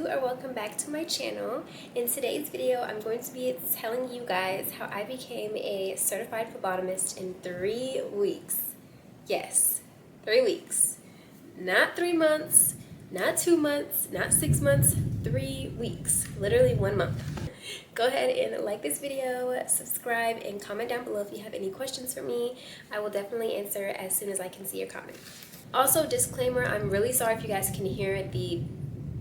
or welcome back to my channel. In today's video, I'm going to be telling you guys how I became a certified phlebotomist in 3 weeks. Yes, 3 weeks. Not 3 months, not 2 months, not 6 months, 3 weeks. Literally 1 month. Go ahead and like this video, subscribe, and comment down below if you have any questions for me. I will definitely answer as soon as I can see your comment. Also, disclaimer, I'm really sorry if you guys can hear the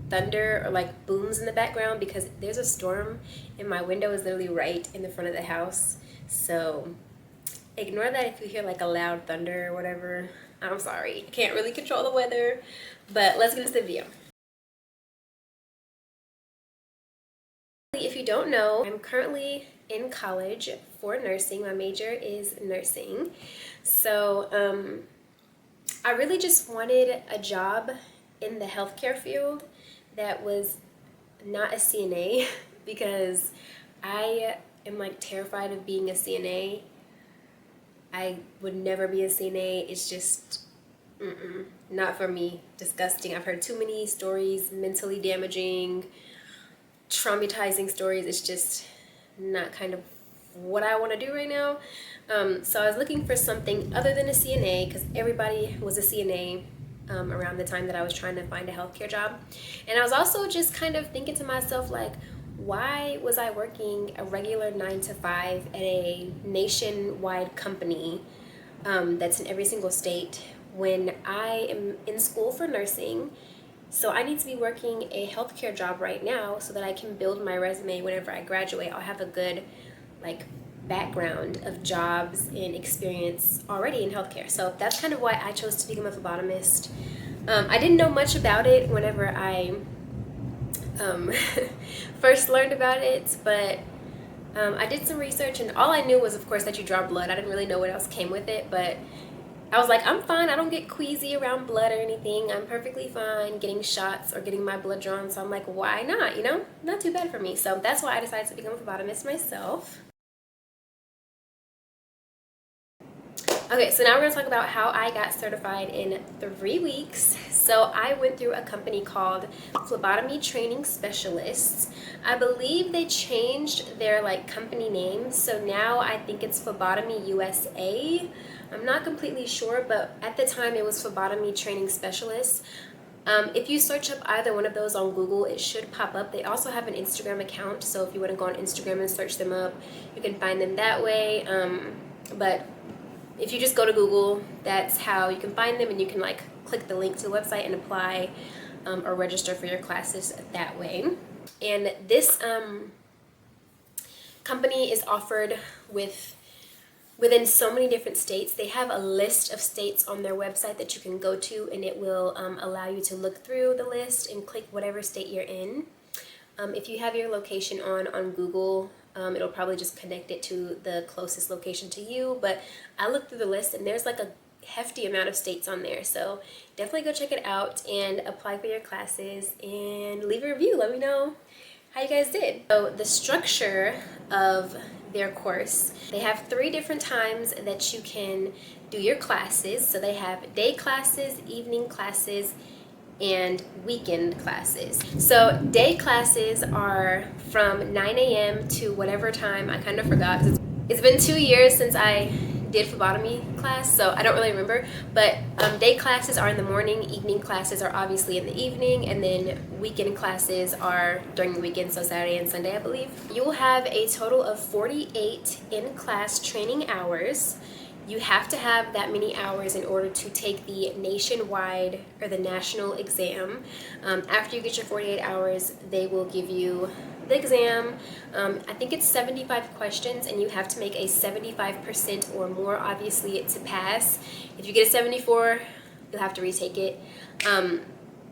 thunder or like booms in the background because there's a storm and my window is literally right in the front of the house. So ignore that if you hear like a loud thunder or whatever. I'm sorry. I can't really control the weather, but let's get into the video. If you don't know, I'm currently in college for nursing. My major is nursing. So I really just wanted a job in the healthcare field that was not a CNA because I am like terrified of being a CNA. I would never be a CNA. It's just not for me. Disgusting. I've heard too many stories, mentally damaging, traumatizing stories. It's just not kind of what I want to do right now. So I was looking for something other than a CNA because everybody was a CNA around the time that I was trying to find a healthcare job. And I was also just kind of thinking to myself, like, why was I working a regular 9 to 5 at a nationwide company that's in every single state when I am in school for nursing? So I need to be working a healthcare job right now so that I can build my resume whenever I graduate. I'll have a good like background of jobs and experience already in healthcare. So that's kind of why I chose to become a phlebotomist. I didn't know much about it whenever I first learned about it, but I did some research and all I knew was, of course, that you draw blood. I didn't really know what else came with it, but I was like, I'm fine. I don't get queasy around blood or anything. I'm perfectly fine getting shots or getting my blood drawn. So I'm like, why not? You know, not too bad for me. So that's why I decided to become a phlebotomist myself. Okay, so now we're going to talk about how I got certified in 3 weeks. So I went through a company called Phlebotomy Training Specialists. I believe they changed their like company name. So now I think it's Phlebotomy USA. I'm not completely sure, but at the time it was Phlebotomy Training Specialists. If you search up either one of those on Google, it should pop up. They also have an Instagram account, so if you want to go on Instagram and search them up, you can find them that way. But if you just go to Google, that's how you can find them, and you can like click the link to the website and apply or register for your classes that way. And this company is offered within so many different states. They have a list of states on their website that you can go to, and it will allow you to look through the list and click whatever state you're in. If you have your location on Google, it'll probably just connect it to the closest location to you. But I looked through the list and there's like a hefty amount of states on there. So definitely go check it out and apply for your classes and leave a review. Let me know how you guys did. So the structure of their course, they have 3 different times that you can do your classes. So they have day classes, evening classes, and weekend classes. So day classes are from 9 a.m. to whatever time, I kind of forgot. It's been 2 years since I did phlebotomy class, so I don't really remember, but day classes are in the morning, evening classes are obviously in the evening, and then weekend classes are during the weekend, so Saturday and Sunday, I believe. You will have a total of 48 in-class training hours. You have to have that many hours in order to take the nationwide or the national exam. After you get your 48 hours, they will give you the exam. I think it's 75 questions, and you have to make a 75% or more, obviously, to pass. If you get a 74, you'll have to retake it.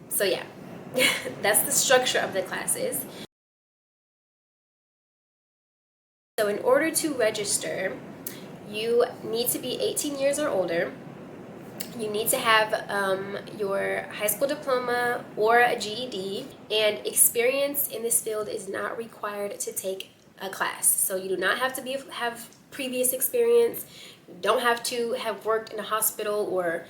So yeah, that's the structure of the classes. So in order to register, you need to be 18 years or older. You need to have your high school diploma or a GED, and experience in this field is not required to take a class. So you do not have to have previous experience. You don't have to have worked in a hospital or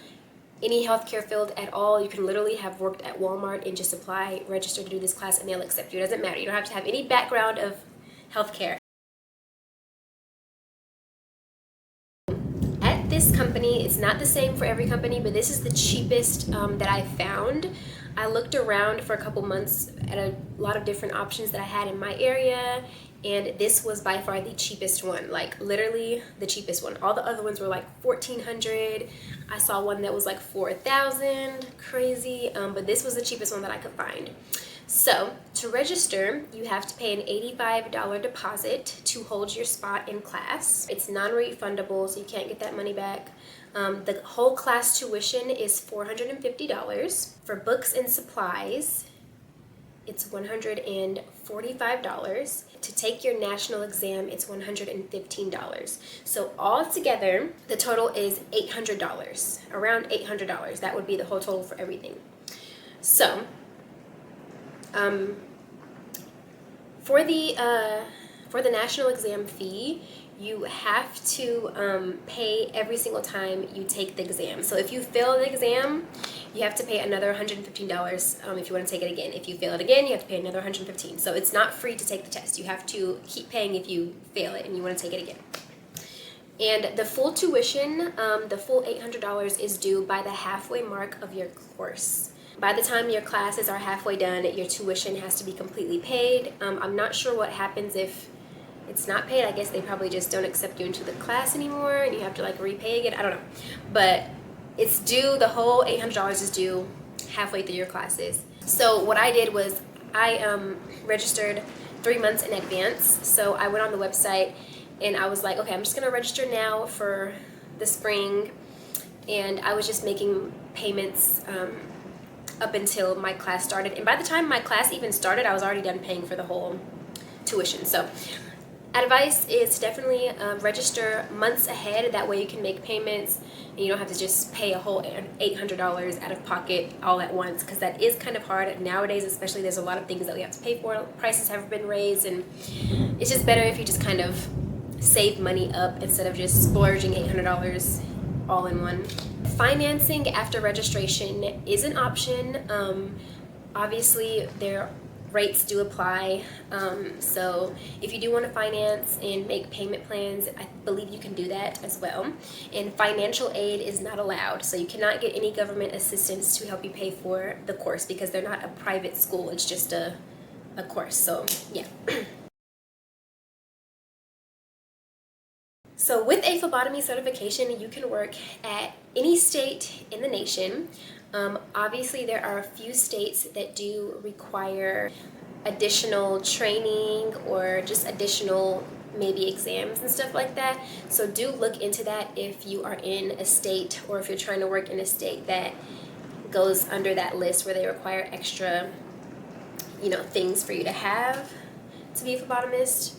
any healthcare field at all. You can literally have worked at Walmart and just apply, register to do this class, and they'll accept you. It doesn't matter. You don't have to have any background of healthcare. At this company, it's not the same for every company, but this is the cheapest that I found. I looked around for a couple months at a lot of different options that I had in my area, and this was by far the cheapest one, like literally the cheapest one. All the other ones were like $1,400. I saw one that was like $4,000, crazy, but this was the cheapest one that I could find. So to register, you have to pay an $85 deposit to hold your spot in class. It's non-refundable, so you can't get that money back. The whole class tuition is $450. For books and supplies, it's $145. To take your national exam, it's $115. So altogether, the total is $800, around $800. That would be the whole total for everything. So, for the national exam fee, you have to pay every single time you take the exam. So if you fail the exam, you have to pay another $115 if you want to take it again. If you fail it again, you have to pay another $115. So it's not free to take the test. You have to keep paying if you fail it and you want to take it again. And the full tuition, the full $800 is due by the halfway mark of your course. By the time your classes are halfway done, your tuition has to be completely paid. I'm not sure what happens if it's not paid. I guess they probably just don't accept you into the class anymore and you have to like repay again. I don't know. But it's due, the whole $800 is due halfway through your classes. So what I did was I registered 3 months in advance. So I went on the website and I was like, okay, I'm just gonna register now for the spring. And I was just making payments up until my class started. And by the time my class even started, I was already done paying for the whole tuition. So advice is to definitely register months ahead. That way you can make payments and you don't have to just pay a whole $800 out of pocket all at once, because that is kind of hard nowadays, especially. There's a lot of things that we have to pay for. Prices have been raised, and it's just better if you just kind of save money up instead of just splurging $800 all in one. Financing after registration is an option. Obviously, their rates do apply. So if you do want to finance and make payment plans, I believe you can do that as well. And financial aid is not allowed. So you cannot get any government assistance to help you pay for the course because they're not a private school. It's just a course. So yeah. So with a phlebotomy certification, you can work at any state in the nation. Obviously, there are a few states that do require additional training or just additional maybe exams and stuff like that. So do look into that if you are in a state or if you're trying to work in a state that goes under that list where they require extra, things for you to have to be a phlebotomist.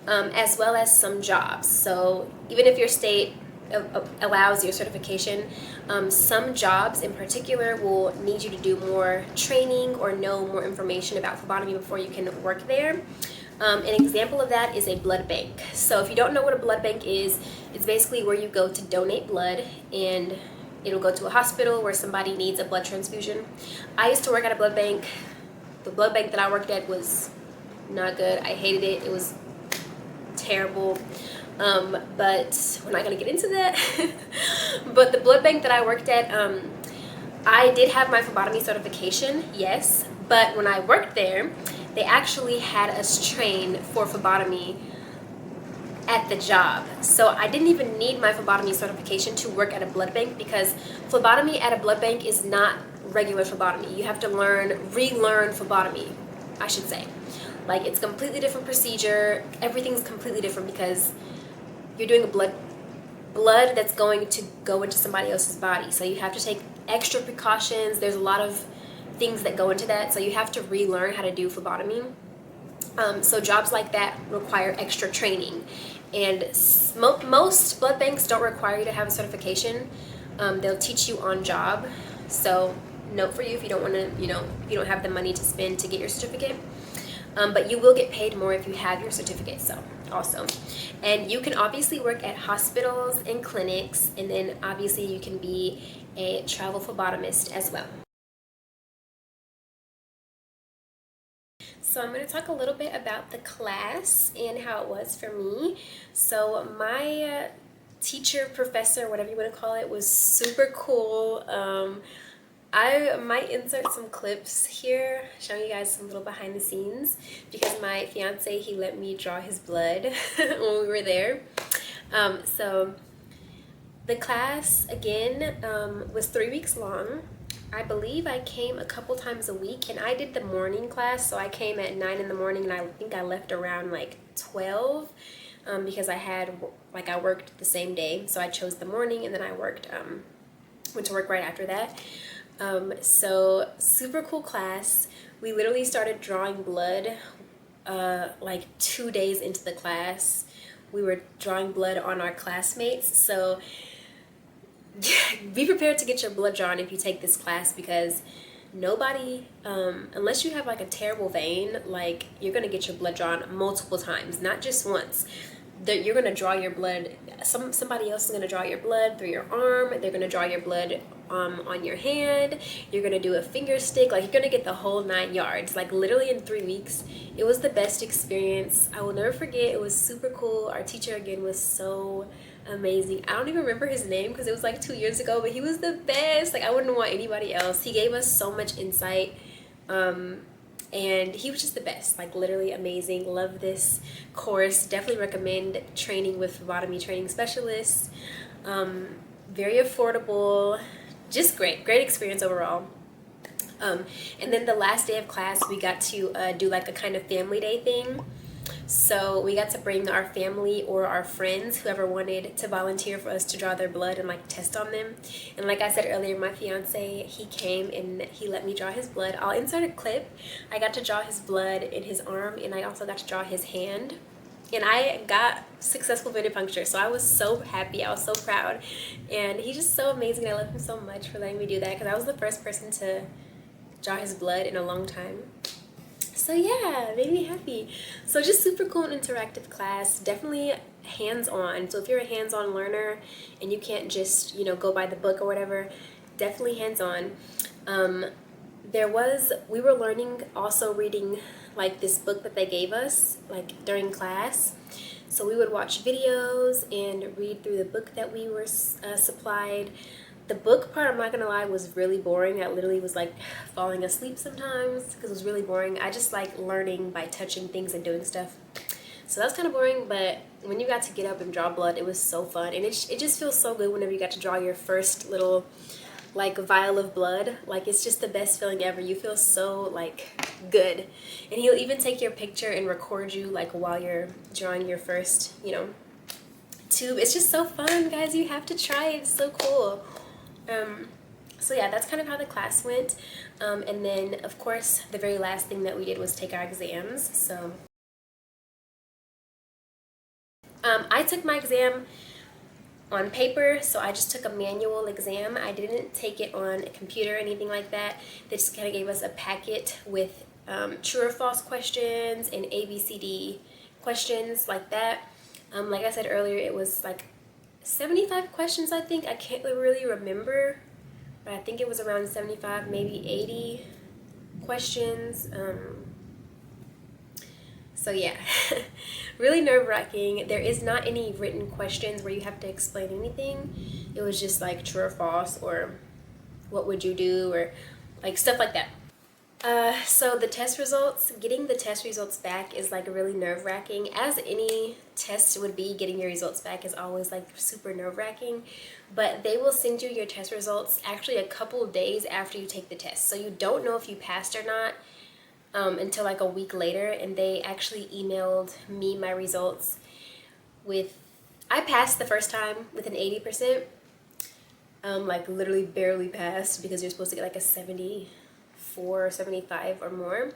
As well as some jobs. So even if your state allows your certification, some jobs in particular will need you to do more training or know more information about phlebotomy before you can work there. An example of that is a blood bank. So if you don't know what a blood bank is, it's basically where you go to donate blood, and it'll go to a hospital where somebody needs a blood transfusion. I used to work at a blood bank. The blood bank that I worked at was not good. I hated it. It was terrible, but we're not going to get into that. But the blood bank that I worked at, I did have my phlebotomy certification, yes, but when I worked there, they actually had us train for phlebotomy at the job. So I didn't even need my phlebotomy certification to work at a blood bank, because phlebotomy at a blood bank is not regular phlebotomy. You have to relearn phlebotomy, I should say. Like, it's a completely different procedure. Everything's completely different because you're doing a blood that's going to go into somebody else's body. So you have to take extra precautions. There's a lot of things that go into that. So you have to relearn how to do phlebotomy. So jobs like that require extra training. And most blood banks don't require you to have a certification. They'll teach you on job. So note for you if you don't want to, if you don't have the money to spend to get your certificate. but you will get paid more if you have your certificate, so also. And you can obviously work at hospitals and clinics, and then obviously you can be a travel phlebotomist as well. So I'm going to talk a little bit about the class and how it was for me. So my teacher, professor, whatever you want to call it, was super cool. I might insert some clips here showing you guys some little behind the scenes, because my fiance, he let me draw his blood when we were there. So the class again was 3 weeks long. I believe I came a couple times a week, and I did the morning class, so I came at 9 in the morning, and I think I left around like 12 because I worked the same day, so I chose the morning, and then I went to work right after that. So super cool class. We literally started drawing blood like 2 days into the class. We were drawing blood on our classmates, so be prepared to get your blood drawn if you take this class, because nobody, unless you have like a terrible vein, like you're gonna get your blood drawn multiple times, not just once. You're gonna draw your blood. Somebody else is gonna draw your blood through your arm. They're gonna draw your blood on your hand. You're gonna do a finger stick. Like, you're gonna get the whole 9 yards. Like, literally in 3 weeks. It was the best experience. I will never forget. It was super cool. Our teacher again was so amazing. I don't even remember his name because it was like 2 years ago, but he was the best. Like, I wouldn't want anybody else. He gave us so much insight. And he was just the best, like literally amazing. Love this course. Definitely recommend training with phlebotomy training specialists. Very affordable, just great experience overall. And then the last day of class, we got to do like a kind of family day thing. So we got to bring our family or our friends, whoever wanted to volunteer for us to draw their blood and like test on them. And like I said earlier, my fiance, he came and he let me draw his blood. I'll insert a clip. I got to draw his blood in his arm, and I also got to draw his hand. And I got successful venipuncture, so I was so happy. I was so proud. And he's just so amazing. I love him so much for letting me do that, because I was the first person to draw his blood in a long time. So yeah, made me happy. So just super cool and interactive class. Definitely hands-on. So if you're a hands-on learner and you can't just, go by the book or whatever, definitely hands-on. We were learning, also reading like this book that they gave us like during class. So we would watch videos and read through the book that we were supplied. The book part, I'm not gonna lie, was really boring. I literally was like falling asleep sometimes because it was really boring. I just like learning by touching things and doing stuff. So that's kind of boring, but when you got to get up and draw blood, it was so fun. And it just feels so good whenever you got to draw your first little like vial of blood. Like, it's just the best feeling ever. You feel so like good. And he'll even take your picture and record you like while you're drawing your first, tube. It's just so fun, guys. You have to try it. It's so cool. So yeah, that's kind of how the class went. And then of course the very last thing that we did was take our exams. So I took my exam on paper, so I just took a manual exam. I didn't take it on a computer or anything like that. They just kind of gave us a packet with true or false questions and ABCD questions like that. Like I said earlier, it was like 75 questions, I think. I can't really remember, but I think it was around 75, maybe 80 questions. So yeah, really nerve-wracking. There is not any written questions where you have to explain anything. It was just like true or false, or what would you do, or like stuff like that. So the test results, getting the test results back is like really nerve-wracking. As any test would be, getting your results back is always like super nerve-wracking. But they will send you your test results actually a couple of days after you take the test. So you don't know if you passed or not until like a week later. And they actually emailed me my results I passed the first time with an 80%. Like literally barely passed, because you're supposed to get like a 74 or 75 or more.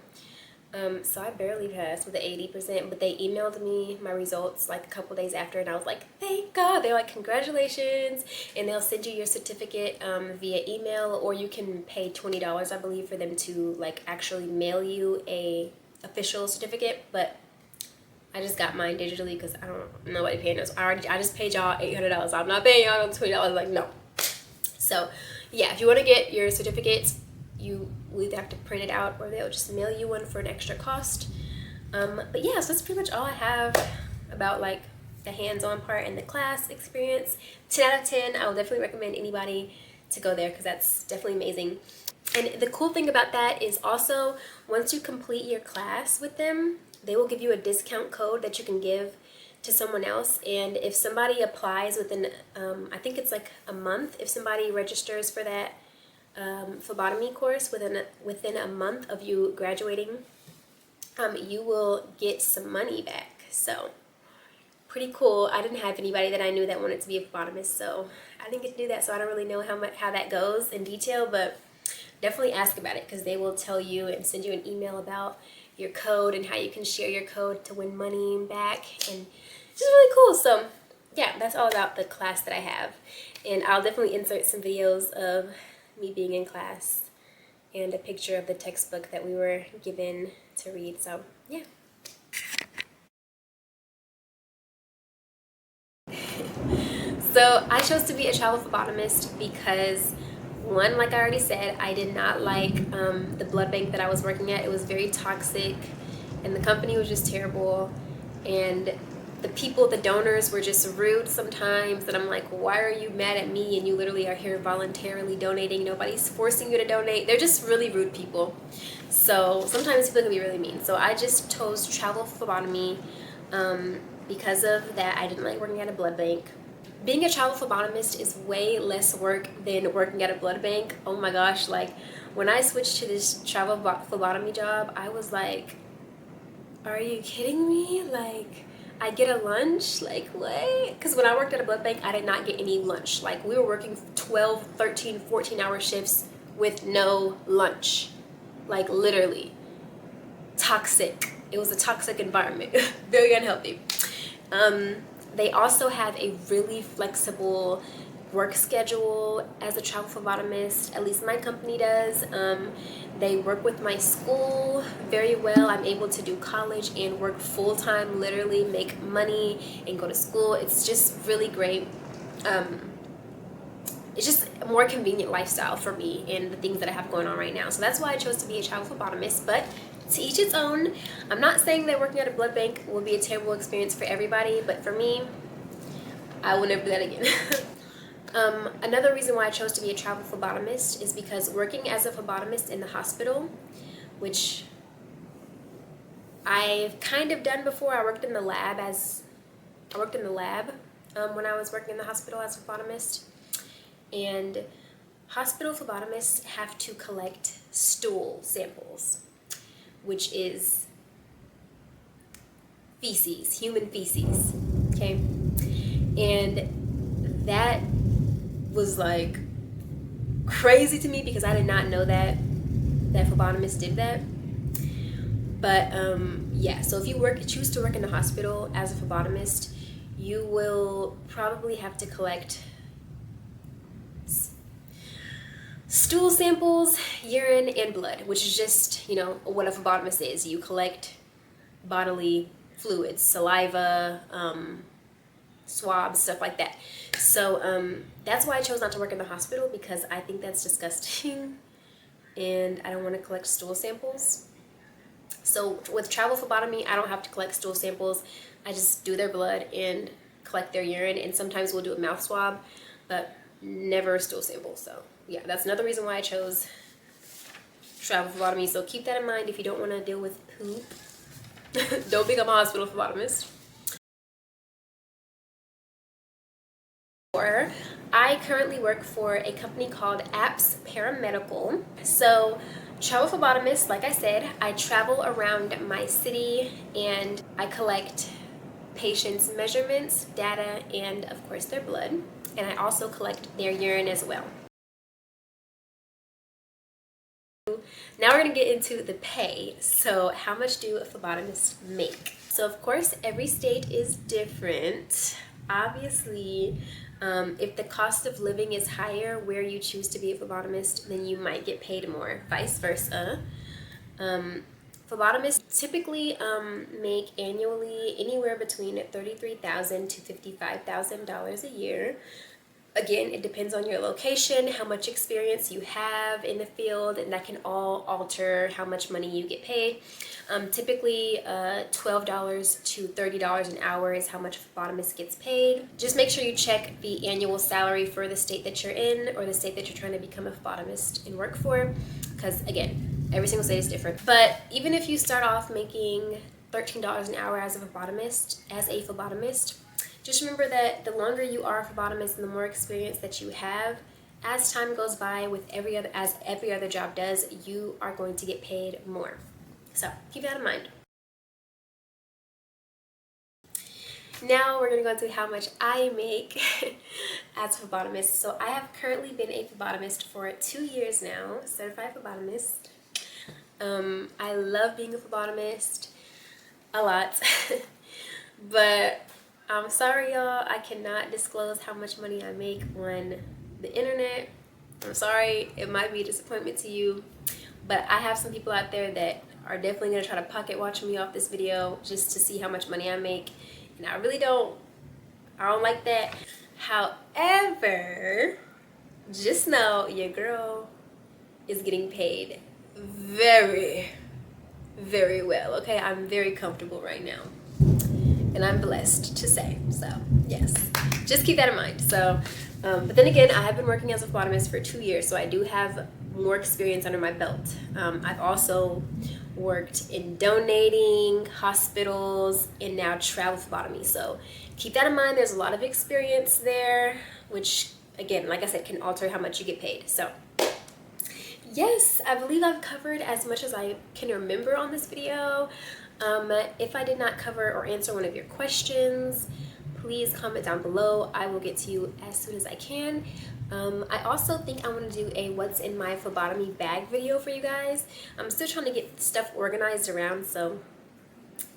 So I barely passed with the 80%, but they emailed me my results like a couple days after, and I was like, thank God. They're like, congratulations, and they'll send you your certificate via email, or you can pay $20, I believe, for them to like actually mail you a official certificate, but I just got mine digitally because I don't know nobody paying us. I just paid y'all $800. I'm not paying y'all $20. Like, no. So yeah, if you want to get your certificate, you will either have to print it out or they'll just mail you one for an extra cost. But yeah, so that's pretty much all I have about like the hands-on part and the class experience. 10 out of 10. I will definitely recommend anybody to go there because that's definitely amazing. And the cool thing about that is also once you complete your class with them, they will give you a discount code that you can give to someone else. And if somebody applies within, I think it's like a month, if somebody registers for that phlebotomy course within a month of you graduating, you will get some money back. So pretty cool. I didn't have anybody that I knew that wanted to be a phlebotomist, so I didn't get to do that, so I don't really know how that goes in detail, but definitely ask about it because they will tell you and send you an email about your code and how you can share your code to win money back, and it's just really cool. So yeah, that's all about the class that I have, and I'll definitely insert some videos of me being in class and a picture of the textbook that we were given to read. So yeah. So I chose to be a travel phlebotomist because, one, like I already said, I did not like the blood bank that I was working at. It was very toxic and the company was just terrible, and the people, the donors, were just rude sometimes, and I'm like, why are you mad at me and you literally are here voluntarily donating? Nobody's forcing you to donate. They're just really rude people. So sometimes people can be really mean. So I just chose travel phlebotomy because of that. I didn't like working at a blood bank. Being a travel phlebotomist is way less work than working at a blood bank. Oh my gosh, like when I switched to this travel phlebotomy job, I was like, are you kidding me? Like, I get a lunch? Like, what? Because when I worked at a blood bank, I did not get any lunch. Like, we were working 12, 13, 14-hour shifts with no lunch. Like, literally. Toxic. It was a toxic environment. Very unhealthy. They also have a really flexible work schedule as a travel phlebotomist. At least my company does. They work with my school very well. I'm able to do college and work full-time, literally make money and go to school. It's just really great. It's just a more convenient lifestyle for me and the things that I have going on right now. So that's why I chose to be a travel phlebotomist, but to each its own. I'm not saying that working at a blood bank will be a terrible experience for everybody, but for me, I will never do that again. Another reason why I chose to be a travel phlebotomist is because working as a phlebotomist in the hospital, which I've kind of done before. I worked in the lab when I was working in the hospital as a phlebotomist. And hospital phlebotomists have to collect stool samples, which is feces, human feces, okay? And that was like crazy to me because I did not know that phlebotomists did that. But yeah, so if you choose to work in the hospital as a phlebotomist, you will probably have to collect stool samples, urine, and blood, which is just, you know, what a phlebotomist is. You collect bodily fluids, saliva, swabs, stuff like that. So that's why I chose not to work in the hospital, because I think that's disgusting and I don't want to collect stool samples. So with travel phlebotomy, I don't have to collect stool samples. I just do their blood and collect their urine, and sometimes we'll do a mouth swab, but never a stool sample. So yeah, that's another reason why I chose travel phlebotomy. So keep that in mind if you don't want to deal with poop. Don't become a hospital phlebotomist. I currently work for a company called Apps Paramedical. So travel phlebotomist, like I said, I travel around my city and I collect patients' measurements, data, and of course their blood. And I also collect their urine as well. Now we're going to get into the pay. So how much do phlebotomists make? So of course every state is different. Obviously, if the cost of living is higher where you choose to be a phlebotomist, then you might get paid more. Vice versa. Phlebotomists typically make annually anywhere between $33,000 to $55,000 a year. Again, it depends on your location, how much experience you have in the field, and that can all alter how much money you get paid. Typically, $12 to $30 an hour is how much a phlebotomist gets paid. Just make sure you check the annual salary for the state that you're in or the state that you're trying to become a phlebotomist and work for, because again, every single state is different. But even if you start off making $13 an hour as a phlebotomist, just remember that the longer you are a phlebotomist and the more experience that you have, as time goes by, as every other job does, you are going to get paid more. So keep that in mind. Now we're going to go into how much I make as a phlebotomist. So I have currently been a phlebotomist for 2 years now, certified phlebotomist. I love being a phlebotomist a lot, but I'm sorry y'all, I cannot disclose how much money I make on the internet. I'm sorry, it might be a disappointment to you, but I have some people out there that are definitely going to try to pocket watch me off this video just to see how much money I make, and I really don't like that. However, just know your girl is getting paid very, very well, okay? I'm very comfortable right now, and I'm blessed to say, so yes, just keep that in mind. So but then again, I have been working as a phlebotomist for 2 years, so I do have more experience under my belt. I've also worked in donating, hospitals, and now travel phlebotomy, so keep that in mind. There's a lot of experience there, which again, like I said, can alter how much you get paid. So yes, I believe I've covered as much as I can remember on this video. If I did not cover or answer one of your questions, please comment down below. I will get to you as soon as I can. I also think I want to do a what's in my phlebotomy bag video for you guys. I'm still trying to get stuff organized around, so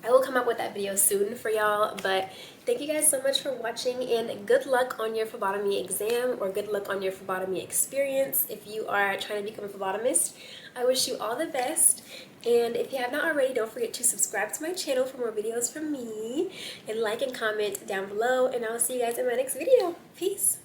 I will come up with that video soon for y'all. But thank you guys so much for watching, and good luck on your phlebotomy exam, or good luck on your phlebotomy experience. If you are trying to become a phlebotomist, I wish you all the best. And if you have not already, don't forget to subscribe to my channel for more videos from me, and like and comment down below, and I'll see you guys in my next video. Peace.